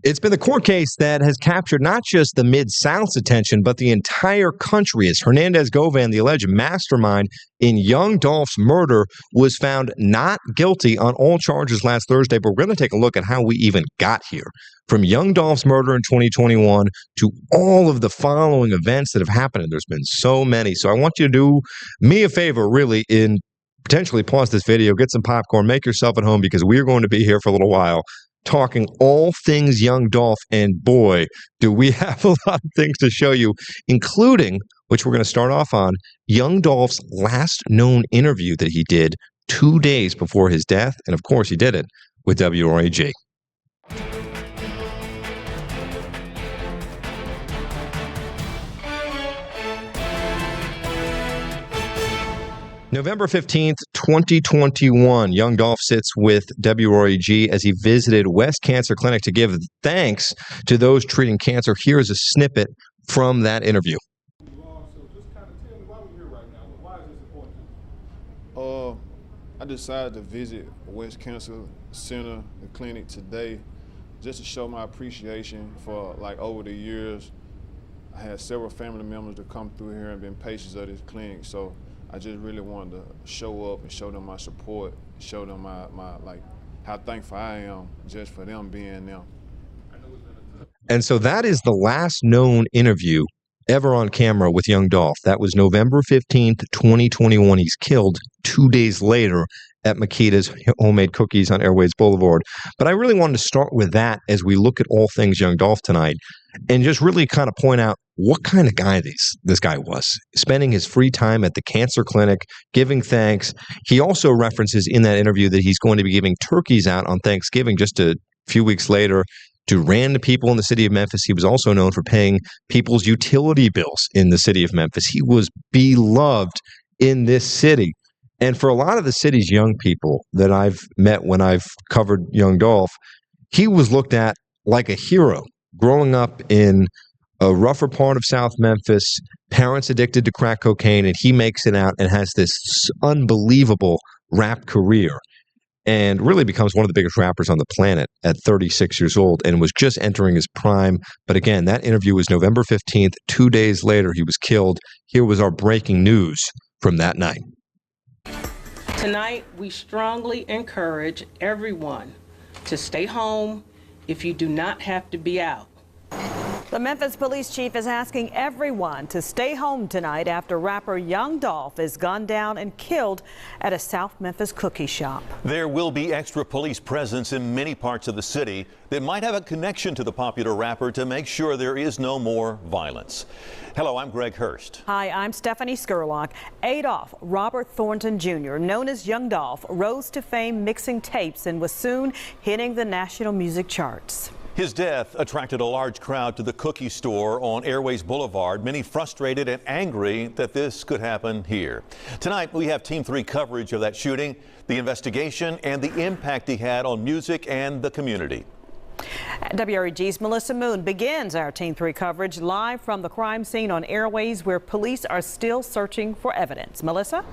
It's been the court case that has captured not just the Mid-South's attention, but the entire country, as Hernandez Govan, the alleged mastermind in Young Dolph's murder, was found not guilty on all charges last Thursday. But we're going to take a look at how we even got here. From Young Dolph's murder in 2021 to all of the following events that have happened. And there's been so many. So I want you to do me a favor, really, in potentially pause this video, get some popcorn, make yourself at home, because we're going to be here for a little while talking all things Young Dolph, and boy, do we have a lot of things to show you, including, which we're going to start off on, Young Dolph's last known interview that he did 2 days before his death, and of course he did it with WREG. November 15th, 2021, Young Dolph sits with WREG as he visited West Cancer Clinic to give thanks to those treating cancer. Here's a snippet from that interview. So just kind of tell me why we're here right now. Why is this important? I decided to visit West Cancer Center, the clinic today, just to show my appreciation for, like, over the years. I had several family members that come through here and been patients of this clinic, so I just really wanted to show up and show them my support, show them my like how thankful I am just for them being them. And so that is the last known interview ever on camera with Young Dolph. That was November 15th, 2021. He's killed 2 days later at Makita's Homemade Cookies on Airways Boulevard. But I really wanted to start with that as we look at all things Young Dolph tonight and just really kind of point out what kind of guy this guy was, spending his free time at the cancer clinic, giving thanks. He also references in that interview that he's going to be giving turkeys out on Thanksgiving just a few weeks later to random people in the city of Memphis. He was also known for paying people's utility bills in the city of Memphis. He was beloved in this city. And for a lot of the city's young people that I've met when I've covered Young Dolph, he was looked at like a hero growing up in a rougher part of South Memphis, parents addicted to crack cocaine, and he makes it out and has this unbelievable rap career and really becomes one of the biggest rappers on the planet at 36 years old and was just entering his prime. But again, that interview was November 15th. 2 days later, he was killed. Here was our breaking news from that night. Tonight, we strongly encourage everyone to stay home if you do not have to be out. The Memphis police chief is asking everyone to stay home tonight after rapper Young Dolph is gunned down and killed at a South Memphis cookie shop. There will be extra police presence in many parts of the city that might have a connection to the popular rapper to make sure there is no more violence. Hello, I'm Greg Hurst. Hi, I'm Stephanie Skurlock. Adolph Robert Thornton Jr., known as Young Dolph, rose to fame mixing tapes and was soon hitting the national music charts. His death attracted a large crowd to the cookie store on Airways Boulevard, many frustrated and angry that this could happen here. Tonight, we have Team 3 coverage of that shooting, the investigation, and the impact he had on music and the community. WREG's Melissa Moon begins our Team 3 coverage live from the crime scene on Airways, where police are still searching for evidence. Melissa?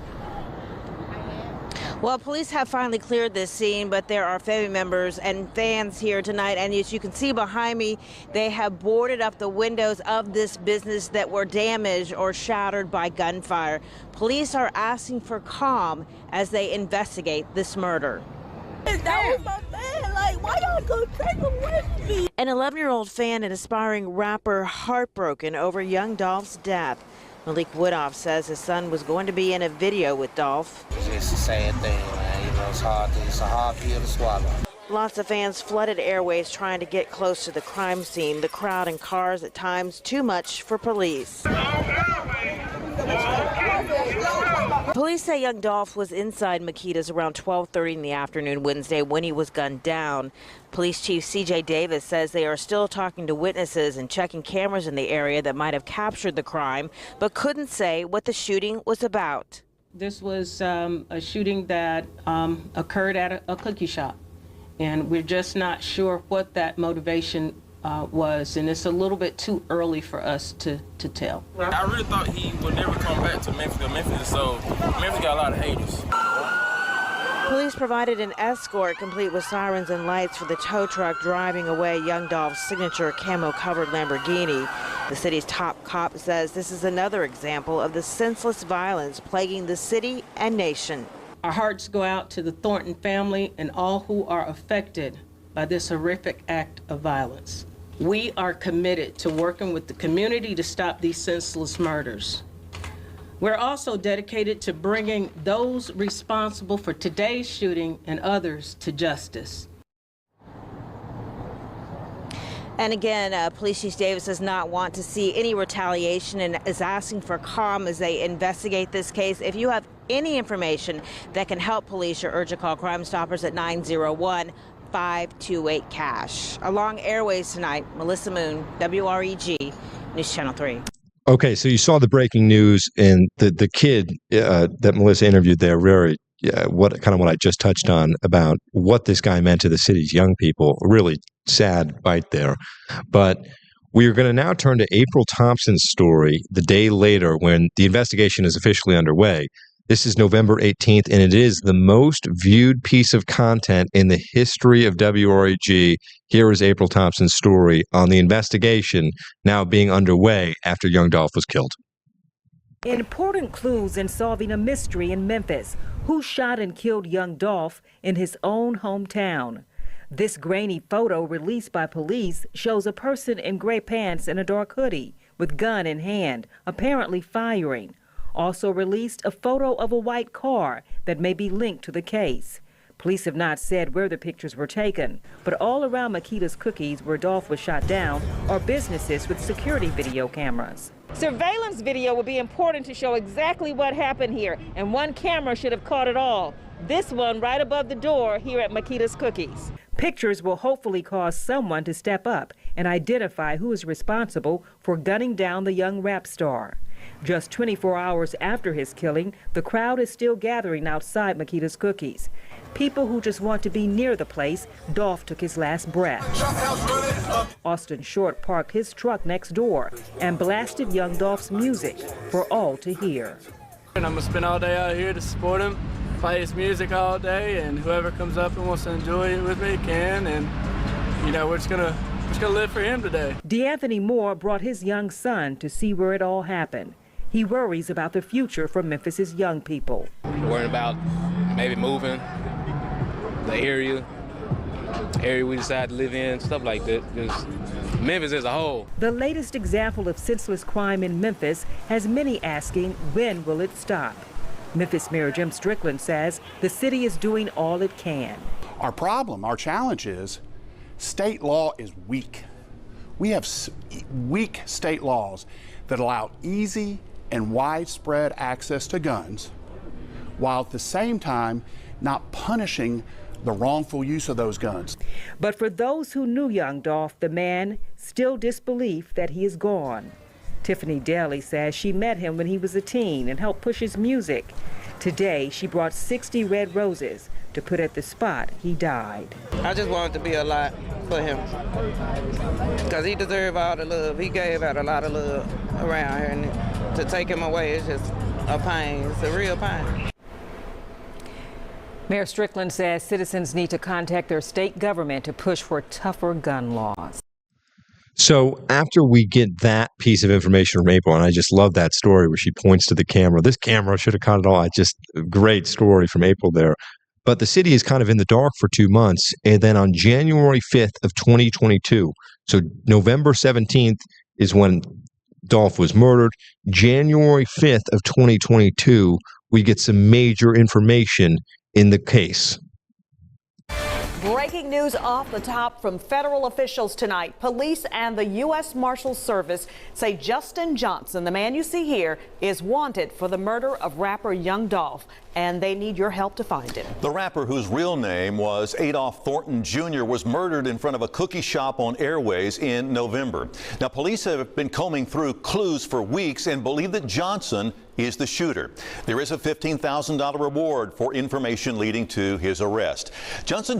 Well, police have finally cleared this scene, but there are family members and fans here tonight. And as you can see behind me, they have boarded up the windows of this business that were damaged or shattered by gunfire. Police are asking for calm as they investigate this murder. That was my man. Like, why y'all go take him with me? An 11-year-old fan and aspiring rapper heartbroken over Young Dolph's death. Malik Woodoff says his son was going to be in a video with Dolph. It's just a sad thing, man. You know, it's a hard pill to swallow. Lots of fans flooded Airways trying to get close to the crime scene. The crowd and cars at times too much for police. Police say Young Dolph was inside Makita's around 12:30 in the afternoon Wednesday when he was gunned down. Police Chief C.J. Davis says they are still talking to witnesses and checking cameras in the area that might have captured the crime, but couldn't say what the shooting was about. This was a shooting that occurred at a cookie shop, and we're just not sure what that motivation was, and it's a little bit too early for us to tell. I really thought he would never come back to Memphis. Memphis got a lot of haters. Police provided an escort complete with sirens and lights for the tow truck driving away young Dolph's signature camo-covered Lamborghini. The city's top cop says this is another example of the senseless violence plaguing the city and nation. Our hearts go out to the Thornton family and all who are affected by this horrific act of violence. We are committed to working with the community to stop these senseless murders. We're also dedicated to bringing those responsible for today's shooting and others to justice. And again, Police Chief Davis does not want to see any retaliation and is asking for calm as they investigate this case. If you have any information that can help police, or urge a call Crime Stoppers at 901-528-CASH. Along Airways tonight, Melissa Moon, WREG, News Channel 3. Okay, so you saw the breaking news, and the kid that Melissa interviewed there, what I just touched on about what this guy meant to the city's young people. Really sad bite there. But we are going to now turn to April Thompson's story the day later when the investigation is officially underway. This is November 18th, and it is the most viewed piece of content in the history of WREG. Here is April Thompson's story on the investigation now being underway after young Dolph was killed. Important clues in solving a mystery in Memphis. Who shot and killed young Dolph in his own hometown? This grainy photo released by police shows a person in gray pants and a dark hoodie with gun in hand, apparently firing. Also released a photo of a white car that may be linked to the case. Police have not said where the pictures were taken, but all around Makita's Cookies, where Dolph was shot down, are businesses with security video cameras. Surveillance video will be important to show exactly what happened here, and one camera should have caught it all. This one right above the door here at Makita's Cookies. Pictures will hopefully cause someone to step up and identify who is responsible for gunning down the young rap star. Just 24 hours after his killing, the crowd is still gathering outside Makita's Cookies. People who just want to be near the place Dolph took his last breath. Austin Short parked his truck next door and blasted young Dolph's music for all to hear. And I'm going to spend all day out here to support him, play his music all day, and whoever comes up and wants to enjoy it with me can. And, you know, we're just going to live for him today. DeAnthony Moore brought his young son to see where it all happened. He worries about the future for Memphis's young people. Worried about maybe moving the area we decide to live in, stuff like that. Just Memphis as a whole. The latest example of senseless crime in Memphis has many asking, when will it stop? Memphis Mayor Jim Strickland says the city is doing all it can. Our problem, our challenge is state law is weak. We have weak state laws that allow easy and widespread access to guns, while at the same time not punishing the wrongful use of those guns. But for those who knew young Dolph, the man, still disbelief that he is gone. Tiffany Daly says she met him when he was a teen and helped push his music. Today, she brought 60 red roses to put at the spot he died. I just wanted to be alive for him, because he deserved all the love. He gave out a lot of love around here, and to take him away is just a pain. It's a real pain. Mayor Strickland says citizens need to contact their state government to push for tougher gun laws. So after we get that piece of information from April, and I just love that story where she points to the camera. This camera should have caught it all. Just a great story from April there. But the city is kind of in the dark for 2 months. And then on January 5th of 2022, so November 17th is when Dolph was murdered. January 5th of 2022, we get some major information in the case. Breaking news off the top from federal officials tonight. Police and the U.S. Marshals Service say Justin Johnson, the man you see here, is wanted for the murder of rapper Young Dolph, and they need your help to find him. The rapper, whose real name was Adolph Thornton Jr., was murdered in front of a cookie shop on Airways in November. Now, police have been combing through clues for weeks and believe that Johnson is the shooter. There is a $15,000 reward for information leading to his arrest. Johnson,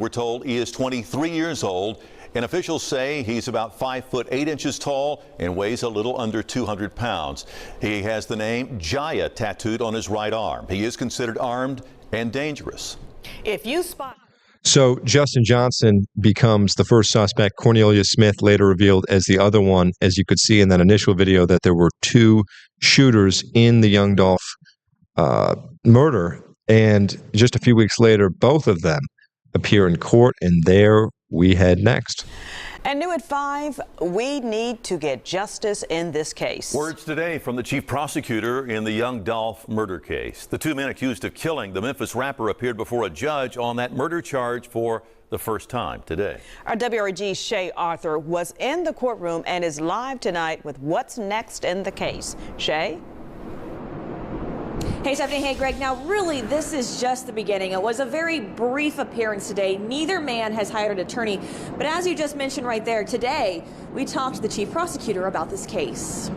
we're told, is 23 years old, and officials say he's about 5'8" tall and weighs a little under 200 pounds. He has the name Jaya tattooed on his right arm. He is considered armed and dangerous. If you spot... So Justin Johnson becomes the first suspect. Cornelia Smith later revealed as the other one, as you could see in that initial video, that there were two shooters in the Young Dolph murder. And just a few weeks later, both of them appear in court, and there we head next. And new at 5, we need to get justice in this case. Words today from the chief prosecutor in the Young Dolph murder case. The two men accused of killing the Memphis rapper appeared before a judge on that murder charge for the first time today. Our WREG's Shay Arthur was in the courtroom and is live tonight with what's next in the case. Shay? Hey, Stephanie. Hey, Greg. Now, really, this is just the beginning. It was a very brief appearance today. Neither man has hired an attorney. But as you just mentioned right there, today, we talked to the chief prosecutor about this case.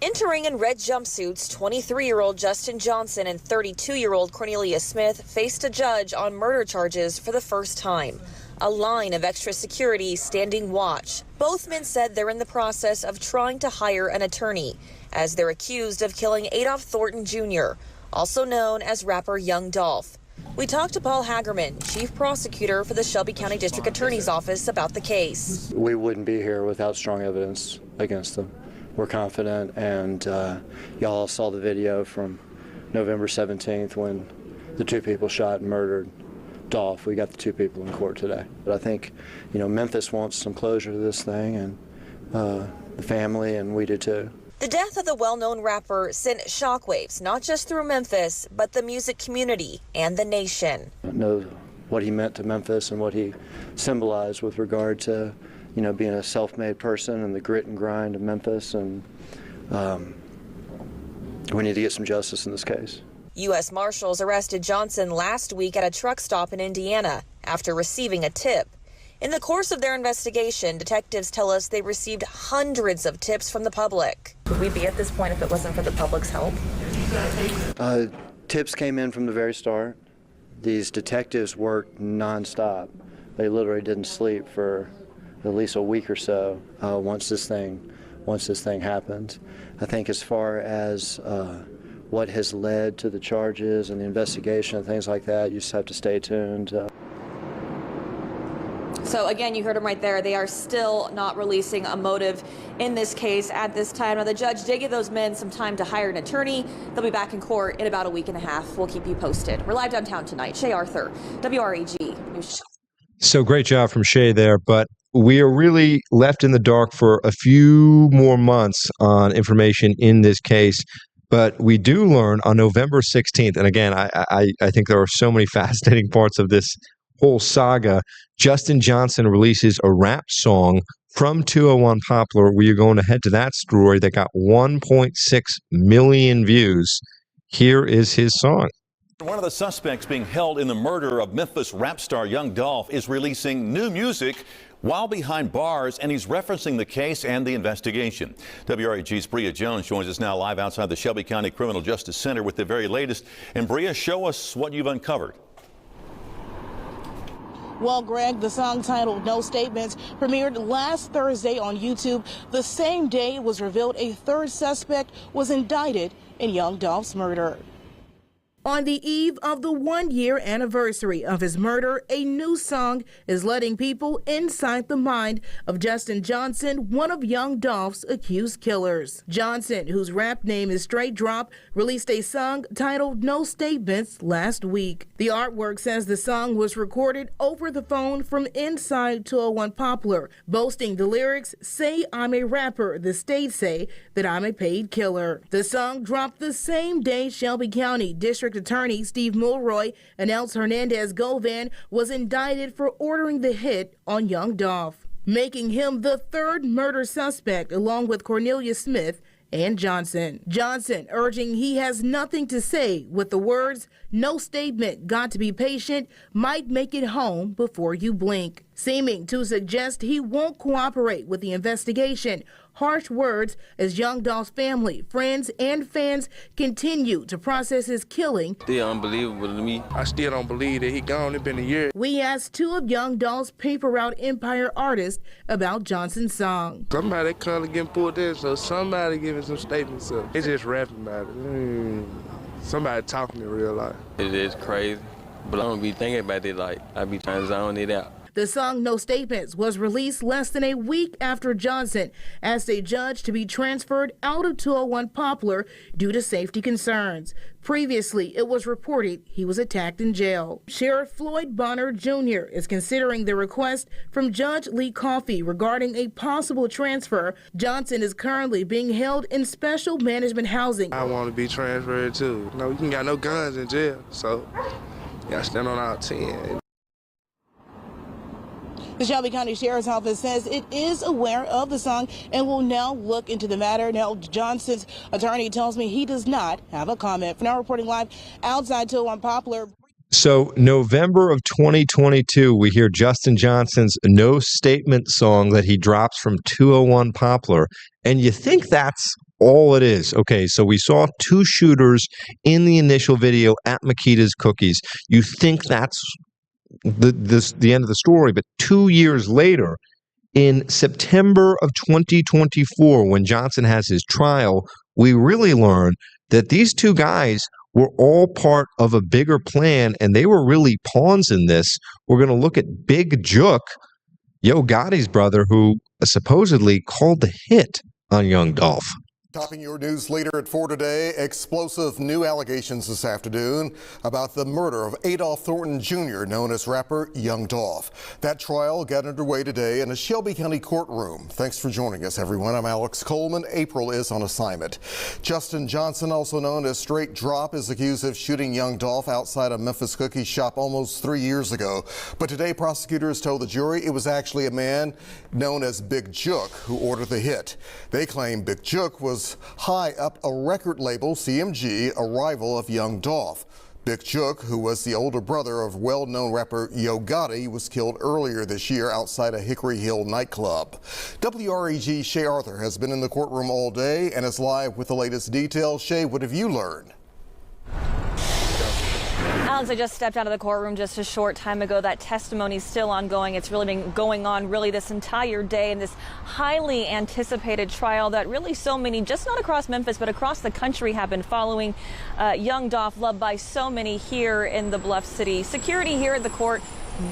Entering in red jumpsuits, 23-year-old Justin Johnson and 32-year-old Cornelia Smith faced a judge on murder charges for the first time. A line of extra security standing watch. Both men said they're in the process of trying to hire an attorney, as they're accused of killing Adolph Thornton Jr., also known as rapper Young Dolph. We talked to Paul Hagerman, chief prosecutor for the Shelby County District Attorney's Office, about the case. We wouldn't be here without strong evidence against them. We're confident, and y'all saw the video from November 17th when the two people shot and murdered Dolph. We got the two people in court today. But I think, Memphis wants some closure to this thing, and the family, and we do too. The death of the well-known rapper sent shockwaves, not just through Memphis, but the music community and the nation. I know what he meant to Memphis and what he symbolized with regard to, being a self-made person and the grit and grind of Memphis, and we need to get some justice in this case. U.S. Marshals arrested Johnson last week at a truck stop in Indiana after receiving a tip. In the course of their investigation, detectives tell us they received hundreds of tips from the public. Would we be at this point if it wasn't for the public's help? Tips came in from the very start. These detectives worked nonstop. They literally didn't sleep for at least a week or so once this thing happened. I think as far as what has led to the charges and the investigation and things like that, you just have to stay tuned. So again, you heard him right there. They are still not releasing a motive in this case at this time. Now, the judge did give those men some time to hire an attorney. They'll be back in court in about a week and a half. We'll keep you posted. We're live downtown tonight. Shay Arthur, WREG News. So great job from Shay there, but we are really left in the dark for a few more months on information in this case. But we do learn on November 16th, and again, I think there are so many fascinating parts of this whole saga. Justin Johnson releases a rap song from 201 Poplar. We are going to head to that story that got 1.6 million views. Here is his song. One of the suspects being held in the murder of Memphis rap star Young Dolph is releasing new music while behind bars, and he's referencing the case and the investigation. WREG's Bria Jones joins us now live outside the Shelby County Criminal Justice Center with the very latest. And Bria, show us what you've uncovered. Well, Greg, the song titled No Statements premiered last Thursday on YouTube. The same day it was revealed a third suspect was indicted in Young Dolph's murder. On the eve of the one-year anniversary of his murder, a new song is letting people inside the mind of Justin Johnson, one of Young Dolph's accused killers. Johnson, whose rap name is Straight Drop, released a song titled No Statements last week. The artwork says the song was recorded over the phone from inside 201 Poplar, boasting the lyrics, "Say I'm a rapper, the state say that I'm a paid killer." The song dropped the same day Shelby County District Attorney Steve Mulroy announced Hernandez Govan was indicted for ordering the hit on Young Dolph, making him the third murder suspect along with Cornelia Smith and Johnson. Johnson urging he has nothing to say with the words, "No statement, got to be patient, might make it home before you blink," seeming to suggest he won't cooperate with the investigation. Harsh words as Young Dolph's family, friends, and fans continue to process his killing. Still unbelievable to me. I still don't believe that he gone. It's been a year. We asked two of Young Dolph's Paper Route Empire artists about Johnson's song. Somebody kind of getting pulled in, so somebody giving some statements up. It's just rapping about it. somebody talking in real life. It is crazy, but I don't be thinking about it like I be trying to zone it out. The song No Statements was released less than a week after Johnson asked a judge to be transferred out of 201 Poplar due to safety concerns. Previously, it was reported he was attacked in jail. Sheriff Floyd Bonner Jr. is considering the request from Judge Lee Coffey regarding a possible transfer. Johnson is currently being held in special management housing. I want to be transferred too. No, you ain't got no guns in jail, so you gotta stand on our 10. The Shelby County Sheriff's Office says it is aware of the song and will now look into the matter. Now, Johnson's attorney tells me he does not have a comment. For now, reporting live outside 201 Poplar. So November of 2022, we hear Justin Johnson's No Statement song that he drops from 201 Poplar, and you think that's all it is. Okay, so we saw two shooters in the initial video at Makita's Cookies. You think that's the end of the story, but 2 years later, in September of 2024, when Johnson has his trial, we really learn that these two guys were all part of a bigger plan, and they were really pawns in this. We're going to look at Big Jook, Yo Gotti's brother, who supposedly called the hit on Young Dolph. Topping your news later at 4 today, explosive new allegations this afternoon about the murder of Adolph Thornton Jr., known as rapper Young Dolph. That trial got underway today in a Shelby County courtroom. Thanks for joining us, everyone. I'm Alex Coleman. April is on assignment. Justin Johnson, also known as Straight Drop, is accused of shooting Young Dolph outside a Memphis cookie shop almost 3 years ago. But today, prosecutors told the jury it was actually a man known as Big Jook who ordered the hit. They claim Big Jook was high up a record label, CMG, a rival of Young Dolph. Big Jook, who was the older brother of well-known rapper Yo Gotti, was killed earlier this year outside a Hickory Hill nightclub. WREG Shay Arthur has been in the courtroom all day and is live with the latest details. Shay, what have you learned? Alex, I just stepped out of the courtroom just a short time ago. That testimony is still ongoing. It's really been going on really this entire day in this highly anticipated trial that really so many, just not across Memphis, but across the country, have been following. Young Dolph, loved by so many here in the Bluff City. Security here at the court,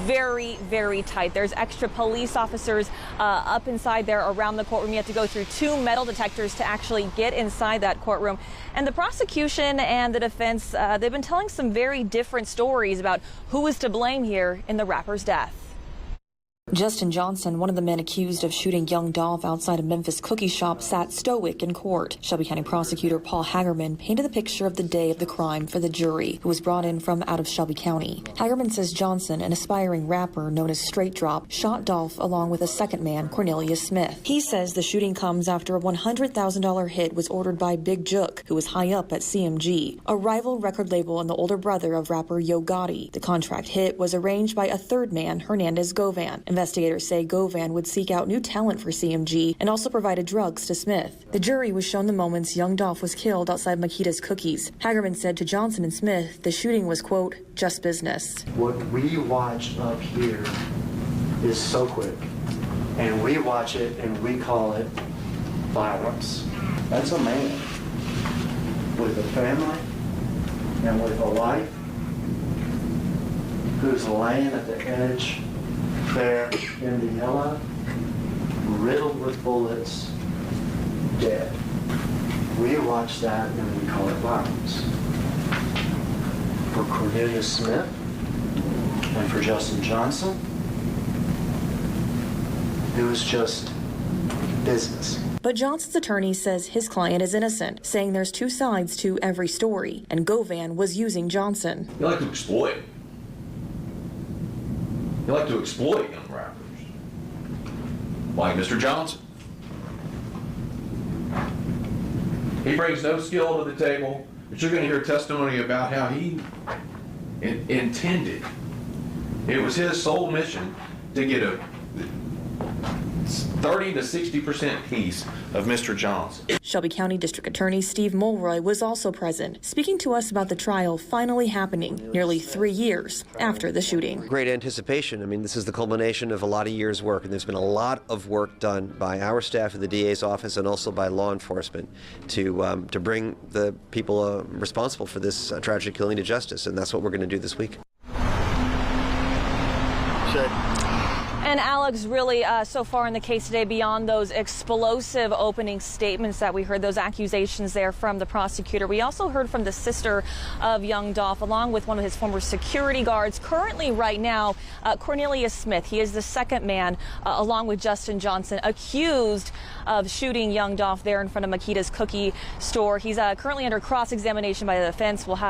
very, very tight. There's extra police officers up inside there around the courtroom. You have to go through 2 metal detectors to actually get inside that courtroom. And the prosecution and the defense, they've been telling some very different stories about who is to blame here in the rapper's death. Justin Johnson, one of the men accused of shooting Young Dolph outside a Memphis cookie shop, sat stoic in court. Shelby County prosecutor Paul Hagerman painted a picture of the day of the crime for the jury, who was brought in from out of Shelby County. Hagerman says Johnson, an aspiring rapper known as Straight Drop, shot Dolph along with a second man, Cornelius Smith. He says the shooting comes after a $100,000 hit was ordered by Big Jook, who was high up at CMG, a rival record label and the older brother of rapper Yo Gotti. The contract hit was arranged by a third man, Hernandez Govan. Investigators say Govan would seek out new talent for CMG and also provided drugs to Smith. The jury was shown the moments Young Dolph was killed outside Makita's Cookies. Hagerman said to Johnson and Smith the shooting was, quote, just business. What we watch up here is so quick, and we watch it and we call it violence. That's a man with a family and with a life who's laying at the edge there in the yellow, riddled with bullets, dead. We watch that and we call it violence. For Cornelius Smith and for Justin Johnson, it was just business. But Johnson's attorney says his client is innocent, saying there's 2 sides to every story, and Govan was using Johnson. You like to exploit. You like to exploit young rappers, like Mr. Johnson. He brings no skill to the table, but you're going to hear testimony about how he intended. It was his sole mission to get 30 to 60% piece of Mr. Johnson. Shelby County District Attorney Steve Mulroy was also present, speaking to us about the trial finally happening nearly 3 years after the shooting. Great anticipation. I mean, this is the culmination of a lot of years' work, and there's been a lot of work done by our staff at the DA's office and also by law enforcement to bring the people responsible for this tragic killing to justice, and that's what we're going to do this week. And Alex, really, so far in the case today, beyond those explosive opening statements that we heard, those accusations there from the prosecutor, we also heard from the sister of young Dolph, along with one of his former security guards. Currently, right now, Cornelius Smith, he is the second man, along with Justin Johnson, accused of shooting young Dolph there in front of Makita's cookie store. He's currently under cross-examination by the defense. We'll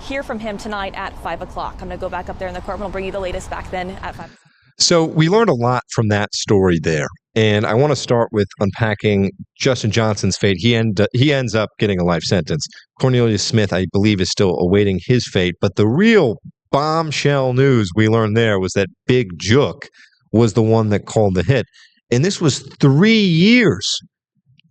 hear from him tonight at 5 o'clock. I'm going to go back up there in the courtroom. I'll bring you the latest back then at 5 o'clock. So we learned a lot from that story there. And I want to start with unpacking Justin Johnson's fate. He ends up getting a life sentence. Cornelius Smith, I believe, is still awaiting his fate. But the real bombshell news we learned there was that Big Jook was the one that called the hit. And this was 3 years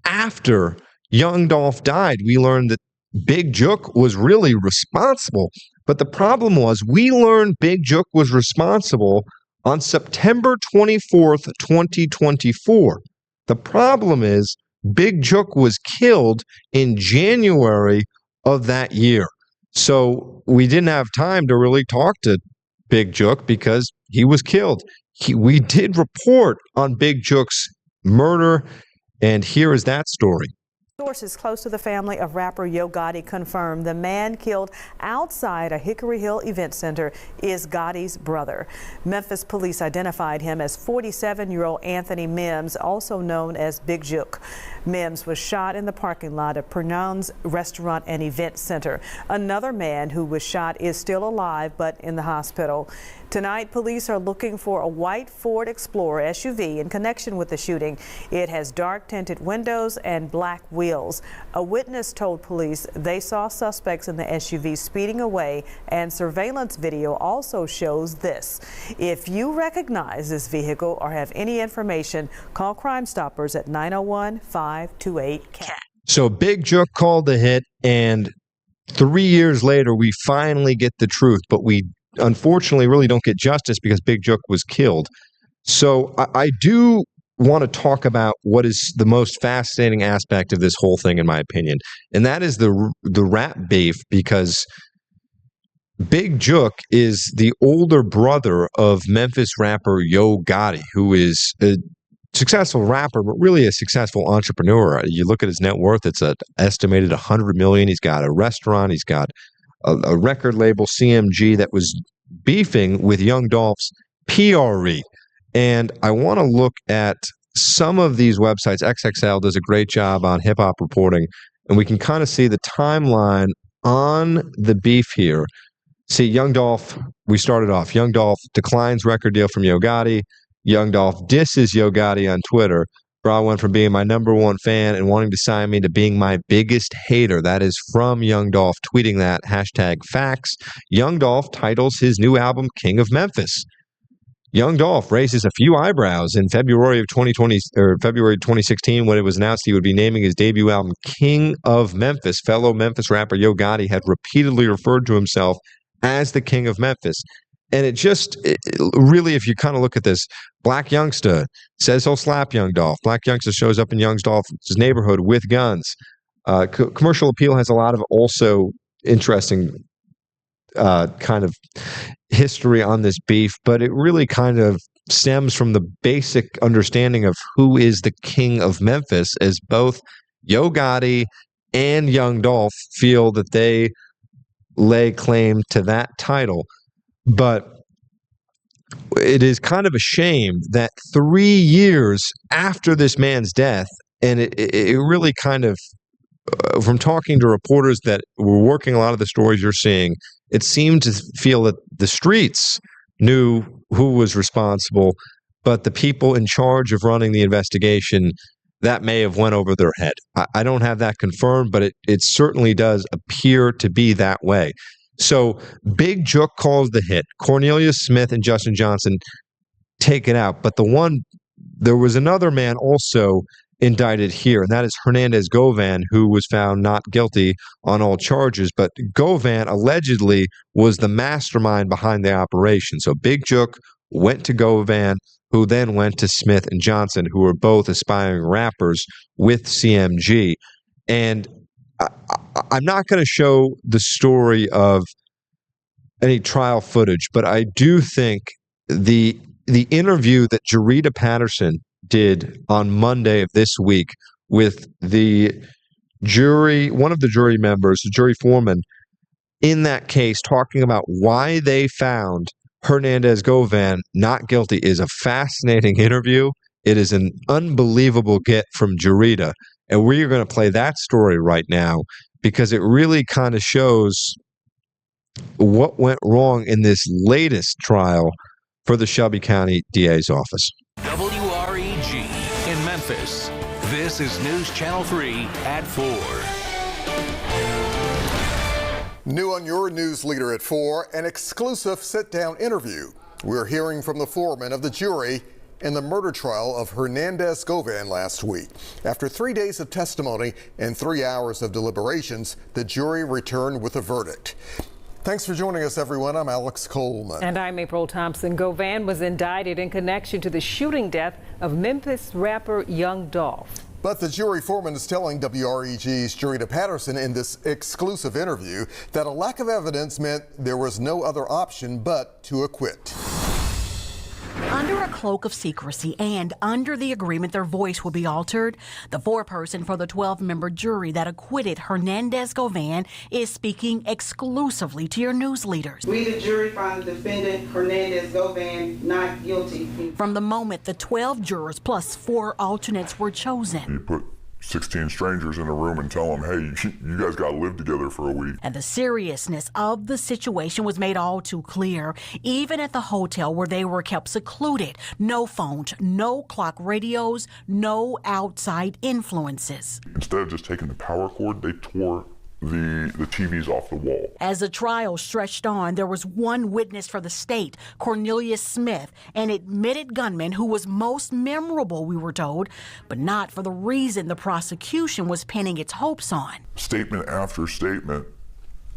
after young Dolph died. We learned that Big Jook was really responsible. But the problem was we learned Big Jook was responsible on September 24th, 2024. The problem is Big Jook was killed in January of that year. So we didn't have time to really talk to Big Jook because he was killed. We did report on Big Jook's murder, and here is that story. Sources close to the family of rapper Yo Gotti confirmed the man killed outside a Hickory Hill event center is Gotti's brother. Memphis police identified him as 47-year-old Anthony Mims, also known as Big Jook. Mims was shot in the parking lot of Pernon's Restaurant and Event Center. Another man who was shot is still alive but in the hospital. Tonight, police are looking for a white Ford Explorer SUV in connection with the shooting. It has dark tinted windows and black wheels. A witness told police they saw suspects in the SUV speeding away, and surveillance video also shows this. If you recognize this vehicle or have any information, call Crime Stoppers at 901-528-CAT. So Big Jook called the hit, and 3 years later, we finally get the truth, but we unfortunately really don't get justice because Big Jook was killed. So I do want to talk about what is the most fascinating aspect of this whole thing, in my opinion, and that is the rap beef, because Big Jook is the older brother of Memphis rapper Yo Gotti, who is a successful rapper, but really a successful entrepreneur. You look at his net worth, it's an estimated $100 million. He's got a restaurant, he's got a record label, CMG, that was beefing with Young Dolph's PRE. And I want to look at some of these websites. XXL does a great job on hip-hop reporting, and we can kind of see the timeline on the beef here. See, Young Dolph, we started off. Young Dolph declines record deal from Yo Gotti. Young Dolph disses Yo Gotti on Twitter. Bro went from being my #1 fan and wanting to sign me to being my biggest hater. That is from Young Dolph tweeting that, #facts. Young Dolph titles his new album King of Memphis. Young Dolph raises a few eyebrows in February of 2016 when it was announced he would be naming his debut album King of Memphis. Fellow Memphis rapper Yo Gotti had repeatedly referred to himself as the King of Memphis. And it really, if you kind of look at this, Black Youngster says he'll slap Young Dolph. Black Youngster shows up in Young Dolph's neighborhood with guns. Commercial Appeal has a lot of also interesting kind of history on this beef, but it really kind of stems from the basic understanding of who is the King of Memphis, as both Yo Gotti and Young Dolph feel that they lay claim to that title. But it is kind of a shame that 3 years after this man's death, and it really kind of, from talking to reporters that were working a lot of the stories you're seeing, it seemed to feel that the streets knew who was responsible, but the people in charge of running the investigation, that may have went over their head. I don't have that confirmed, but it certainly does appear to be that way. So Big Jook calls the hit. Cornelius Smith and Justin Johnson take it out. But the one there was another man also indicted here, and that is Hernandez Govan, who was found not guilty on all charges. But Govan allegedly was the mastermind behind the operation. So Big Jook went to Govan, who then went to Smith and Johnson, who were both aspiring rappers with CMG. And I'm not going to show the story of any trial footage, but I do think the interview that Jarita Patterson did on Monday of this week with the jury, one of the jury members, the jury foreman, in that case, talking about why they found Hernandez Govan not guilty, is a fascinating interview. It is an unbelievable get from Jarita. And we're going to play that story right now because it really kind of shows what went wrong in this latest trial for the Shelby County DA's office. WREG in Memphis. This is News Channel 3 at 4. New on your news leader at 4, an exclusive sit-down interview. We're hearing from the foreman of the jury in the murder trial of Hernandez Govan last week. After 3 days of testimony and 3 hours of deliberations, the jury returned with a verdict. Thanks for joining us, everyone. I'm Alex Coleman. And I'm April Thompson. Govan was indicted in connection to the shooting death of Memphis rapper Young Dolph. But the jury foreman is telling WREG's Jarita Patterson in this exclusive interview that a lack of evidence meant there was no other option but to acquit. Under a cloak of secrecy and under the agreement their voice would be altered, the foreperson for the 12-member jury that acquitted Hernandez Govan is speaking exclusively to your news leaders. We, the jury, find the defendant Hernandez Govan not guilty. From the moment the 12 jurors plus 4 alternates were chosen. You put 16 strangers in a room and tell them, hey, you guys got to live together for a week. And the seriousness of the situation was made all too clear, even at the hotel where they were kept secluded. No phones, no clock radios, no outside influences. Instead of just taking the power cord, they tore the TVs off the wall. As the trial stretched on, there was one witness for the state, Cornelius Smith, an admitted gunman who was most memorable, we were told, but not for the reason the prosecution was pinning its hopes on. Statement after statement,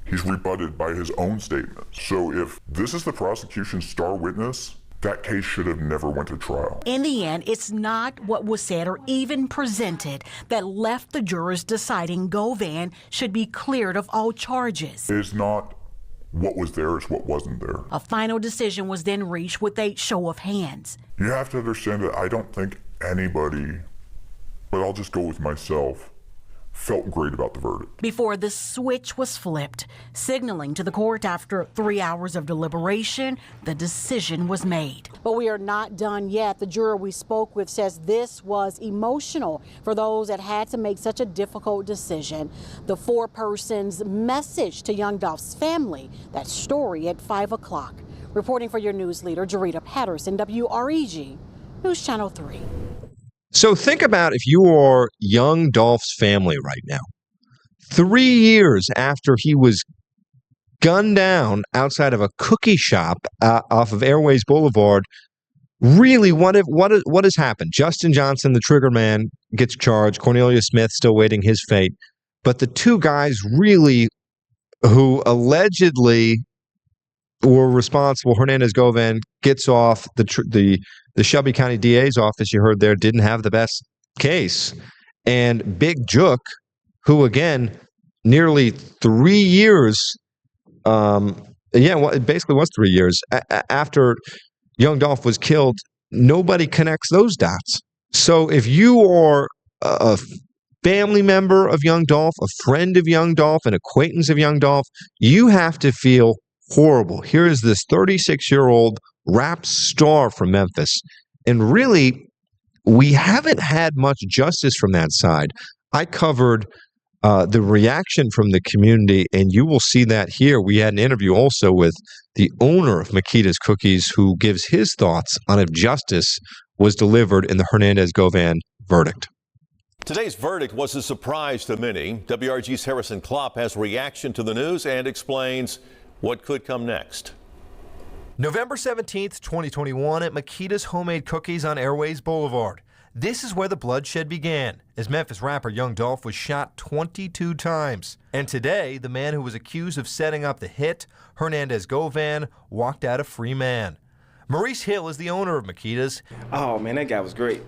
he's rebutted by his own statement. So if this is the prosecution's star witness, that case should have never went to trial. In the end, it's not what was said or even presented that left the jurors deciding Govan should be cleared of all charges. It's not what was there, it's what wasn't there. A final decision was then reached with a show of hands. You have to understand that I don't think anybody, but I'll just go with myself, felt great about the verdict. Before the switch was flipped, signaling to the court after 3 hours of deliberation, the decision was made. But we are not done yet. The juror we spoke with says this was emotional for those that had to make such a difficult decision. The foreperson's message to Young Dolph's family, that story at 5 o'clock. Reporting for your news leader, Jarita Patterson, WREG, News Channel 3. So think about if you are Young Dolph's family right now. 3 years after he was gunned down outside of a cookie shop off of Airways Boulevard, really, what has happened? Justin Johnson, the trigger man, gets charged. Cornelius Smith still waiting his fate. But the two guys really who allegedly were responsible, Hernandez Govan gets off. The Shelby County DA's office, you heard there, didn't have the best case. And Big Jook, who again, nearly 3 years, it basically was 3 years after Young Dolph was killed, nobody connects those dots. So if you are a family member of Young Dolph, a friend of Young Dolph, an acquaintance of Young Dolph, you have to feel horrible. Here is this 36-year-old rap star from Memphis. And really, we haven't had much justice from that side. I covered the reaction from the community, and you will see that here. We had an interview also with the owner of Makita's Cookies, who gives his thoughts on if justice was delivered in the Hernandez Govan verdict. Today's verdict was a surprise to many. WRG's Harrison Klopp has reaction to the news and explains what could come next. November 17th, 2021 at Makita's Homemade Cookies on Airways Boulevard. This is where the bloodshed began, as Memphis rapper Young Dolph was shot 22 times. And today, the man who was accused of setting up the hit, Hernandez Govan, walked out a free man. Maurice Hill is the owner of Makita's. Oh man, that guy was great.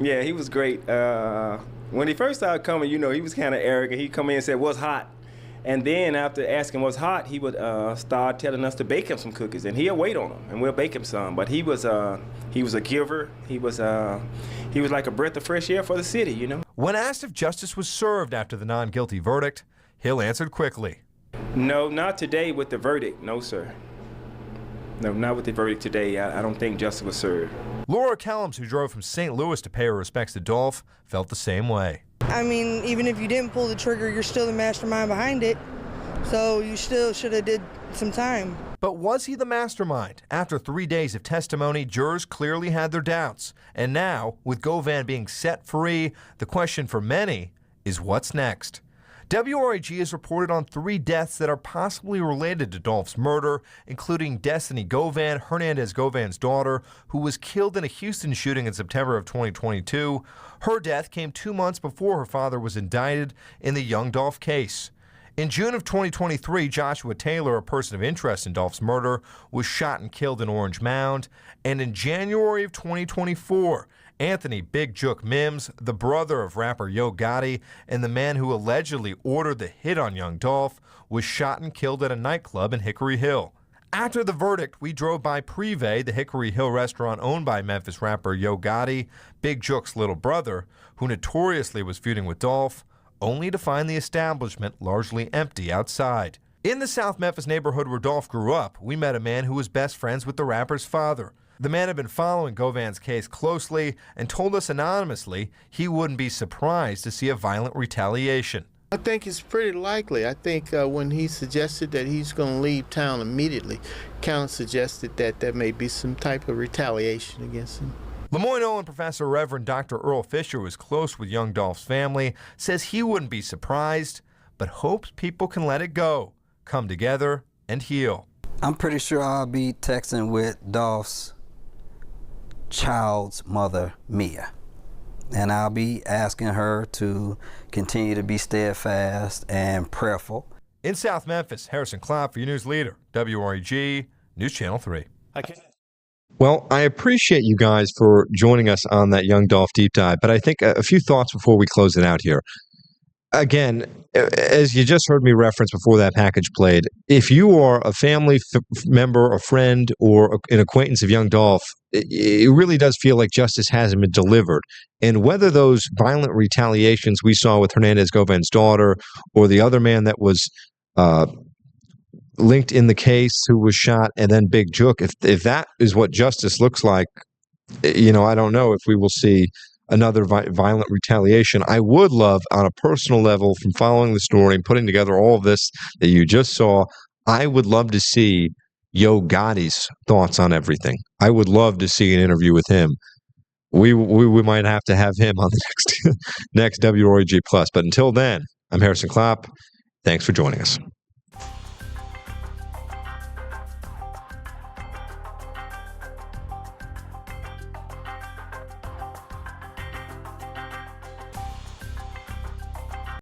Yeah, he was great. When he first started coming, he was kind of arrogant. He'd come in and say, "What's hot?" And then after asking what's hot, he would start telling us to bake him some cookies, and he'll wait on them, and we'll bake him some. But he was a giver. He was like a breath of fresh air for the city, When asked if justice was served after the non-guilty verdict, Hill answered quickly. No, not today with the verdict. No, sir. No, not with the verdict today. I don't think justice was served. Laura Kellums, who drove from St. Louis to pay her respects to Dolph, felt the same way. I mean, even if you didn't pull the trigger, you're still the mastermind behind it. So you still should have did some time. But was he the mastermind? After 3 days of testimony, jurors clearly had their doubts. And now, with Govan being set free, the question for many is what's next? WRAG has reported on 3 deaths that are possibly related to Dolph's murder, including Destiny Govan, Hernandez Govan's daughter, who was killed in a Houston shooting in September of 2022. Her death came 2 months before her father was indicted in the Young Dolph case. In June of 2023, Joshua Taylor, a person of interest in Dolph's murder, was shot and killed in Orange Mound. And in January of 2024, Anthony Big Jook Mims, the brother of rapper Yo Gotti and the man who allegedly ordered the hit on Young Dolph, was shot and killed at a nightclub in Hickory Hill. After the verdict, we drove by Privé, the Hickory Hill restaurant owned by Memphis rapper Yo Gotti, Big Jook's little brother, who notoriously was feuding with Dolph, only to find the establishment largely empty outside. In the South Memphis neighborhood where Dolph grew up, we met a man who was best friends with the rapper's father. The man had been following Govan's case closely and told us anonymously he wouldn't be surprised to see a violent retaliation. I think it's pretty likely. I think when he suggested that he's going to leave town immediately, kind of suggested that there may be some type of retaliation against him. Lemoyne-Olin professor Reverend Dr. Earl Fisher, who is close with Young Dolph's family, says he wouldn't be surprised, but hopes people can let it go, come together, and heal. I'm pretty sure I'll be texting with Dolph's child's mother, Mia, and I'll be asking her to continue to be steadfast and prayerful. In South Memphis, Harrison Klopp for your news leader, WREG News Channel 3. Well, I appreciate you guys for joining us on that Young Dolph deep dive, but I think a few thoughts before we close it out here. Again, as you just heard me reference before that package played, if you are a family member, a friend, or an acquaintance of Young Dolph, it really does feel like justice hasn't been delivered. And whether those violent retaliations we saw with Hernandez Govan's daughter or the other man that was linked in the case who was shot, and then Big Jook, if that is what justice looks like, I don't know if we will see another violent retaliation. I would love, on a personal level, from following the story and putting together all of this that you just saw, I would love to see Yo Gotti's thoughts on everything. I would love to see an interview with him. We might have to have him on the next WREG Plus. But until then, I'm Harrison Klopp. Thanks for joining us.